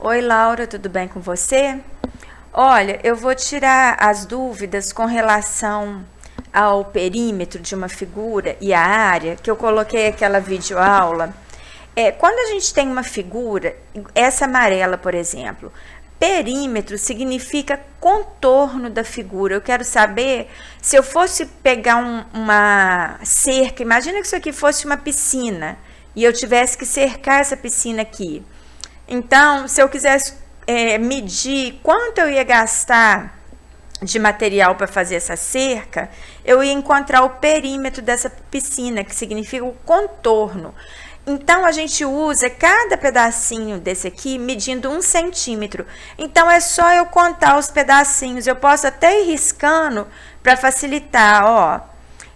Oi, Laura, tudo bem com você? Olha, eu vou tirar as dúvidas com relação ao perímetro de uma figura e a área, que eu coloquei aquela videoaula. Quando a gente tem uma figura, essa amarela, por exemplo, perímetro significa contorno da figura. Eu quero saber, se eu fosse pegar uma cerca, imagina que isso aqui fosse uma piscina e eu tivesse que cercar essa piscina aqui. Então, se eu quisesse medir quanto eu ia gastar de material para fazer essa cerca, eu ia encontrar o perímetro dessa piscina, que significa o contorno. Então, a gente usa cada pedacinho desse aqui medindo 1 centímetro. Então, é só eu contar os pedacinhos. Eu posso até ir riscando para facilitar. Ó,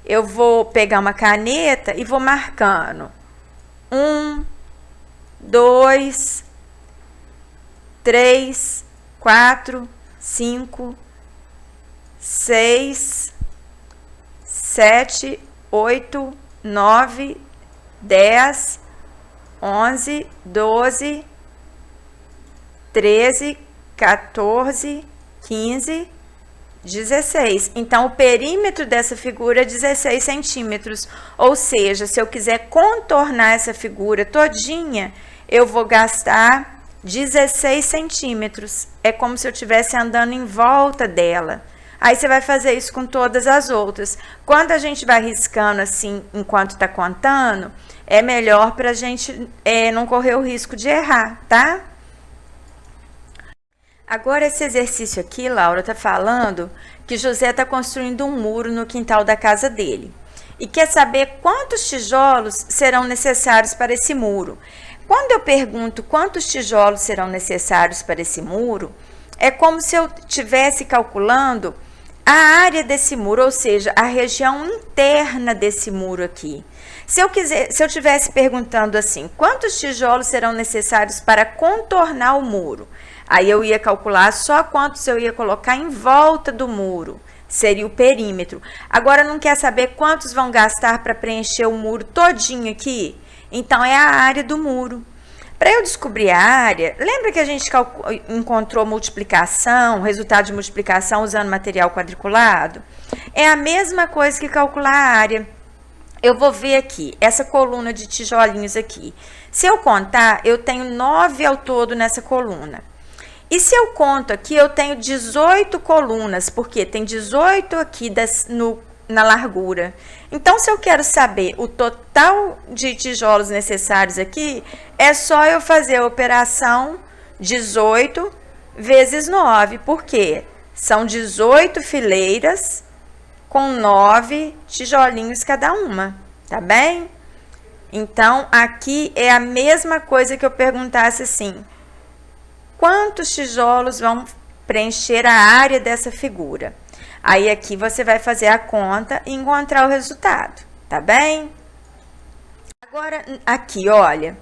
eu vou pegar uma caneta e vou marcando. 1, 2, 3, 4, 5, 6, 7, 8, 9, 10, 11, 12, 13, 14, 15, 16. Então, o perímetro dessa figura é 16 centímetros. Ou seja, se eu quiser contornar essa figura todinha, eu vou gastar 16 centímetros. É como se eu estivesse andando em volta dela. Aí você vai fazer isso com todas as outras. Quando a gente vai riscando assim, enquanto está contando, é melhor para a gente não correr o risco de errar, tá? Agora, esse exercício aqui, Laura, está falando que José está construindo um muro no quintal da casa dele. E quer saber quantos tijolos serão necessários para esse muro. Quando eu pergunto quantos tijolos serão necessários para esse muro, é como se eu estivesse calculando a área desse muro, ou seja, a região interna desse muro aqui. Se eu estivesse perguntando assim, quantos tijolos serão necessários para contornar o muro? Aí eu ia calcular só quantos eu ia colocar em volta do muro. Seria o perímetro. Agora, não quer saber quantos vão gastar para preencher o muro todinho aqui? Então, é a área do muro. Para eu descobrir a área, lembra que a gente encontrou multiplicação, resultado de multiplicação usando material quadriculado? É a mesma coisa que calcular a área. Eu vou ver aqui, essa coluna de tijolinhos aqui. Se eu contar, eu tenho 9 ao todo nessa coluna. E se eu conto aqui, eu tenho 18 colunas, porque tem 18 aqui na largura. Então, se eu quero saber o total de tijolos necessários aqui, é só eu fazer a operação 18 vezes 9. Por quê? São 18 fileiras com 9 tijolinhos cada uma, tá bem? Então, aqui é a mesma coisa que eu perguntasse assim: quantos tijolos vão preencher a área dessa figura? Aí aqui você vai fazer a conta e encontrar o resultado, tá bem? Agora, aqui, olha,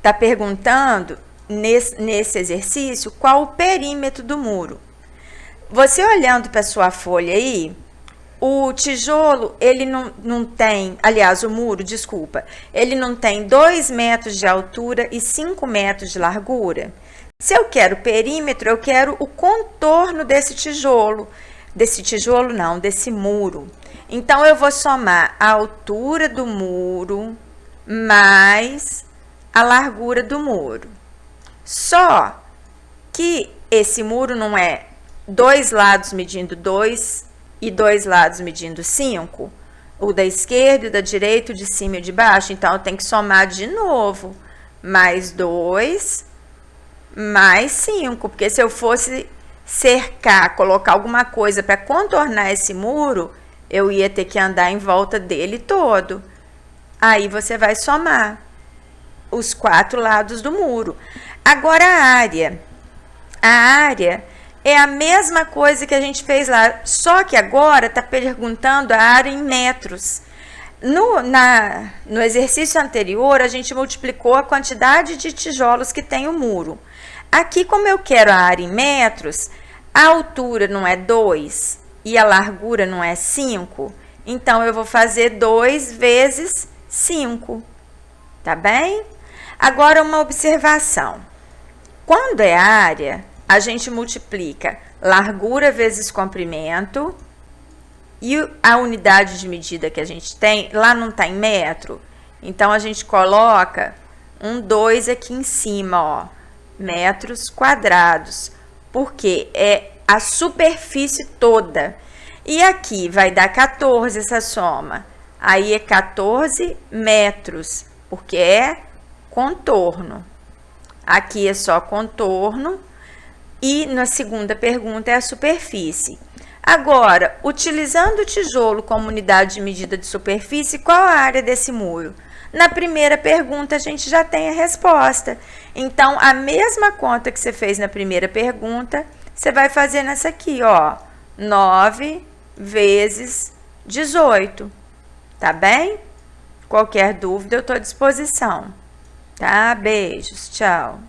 tá perguntando nesse exercício qual o perímetro do muro. Você olhando para sua folha aí, o tijolo, ele não tem, aliás, o muro, desculpa, ele não tem 2 metros de altura e 5 metros de largura. Se eu quero perímetro, eu quero o contorno desse tijolo. Desse muro. Então, eu vou somar a altura do muro mais a largura do muro. Só que esse muro não é 2 lados medindo 2 e 2 lados medindo 5. O da esquerda e o da direita, o de cima e o de baixo. Então, eu tenho que somar de novo. Mais 2, mais 5. Porque se eu fosse cercar, colocar alguma coisa para contornar esse muro, eu ia ter que andar em volta dele todo. Aí você vai somar os 4 lados do muro. Agora a área. A área é a mesma coisa que a gente fez lá, só que agora está perguntando a área em metros. No exercício anterior, a gente multiplicou a quantidade de tijolos que tem o muro. Aqui, como eu quero a área em metros, a altura não é 2 e a largura não é 5, então eu vou fazer 2 vezes 5, tá bem? Agora, uma observação. Quando é área, a gente multiplica largura vezes comprimento, e a unidade de medida que a gente tem, lá não está em metro, então a gente coloca um 2 aqui em cima, ó, metros quadrados, porque é a superfície toda. E aqui vai dar 14 essa soma, aí é 14 metros, porque é contorno. Aqui é só contorno, e na segunda pergunta é a superfície. Agora, utilizando o tijolo como unidade de medida de superfície, qual a área desse muro? Na primeira pergunta, a gente já tem a resposta. Então, a mesma conta que você fez na primeira pergunta, você vai fazer nessa aqui, ó. 9 vezes 18. Tá bem? Qualquer dúvida, eu estou à disposição. Tá? Beijos. Tchau.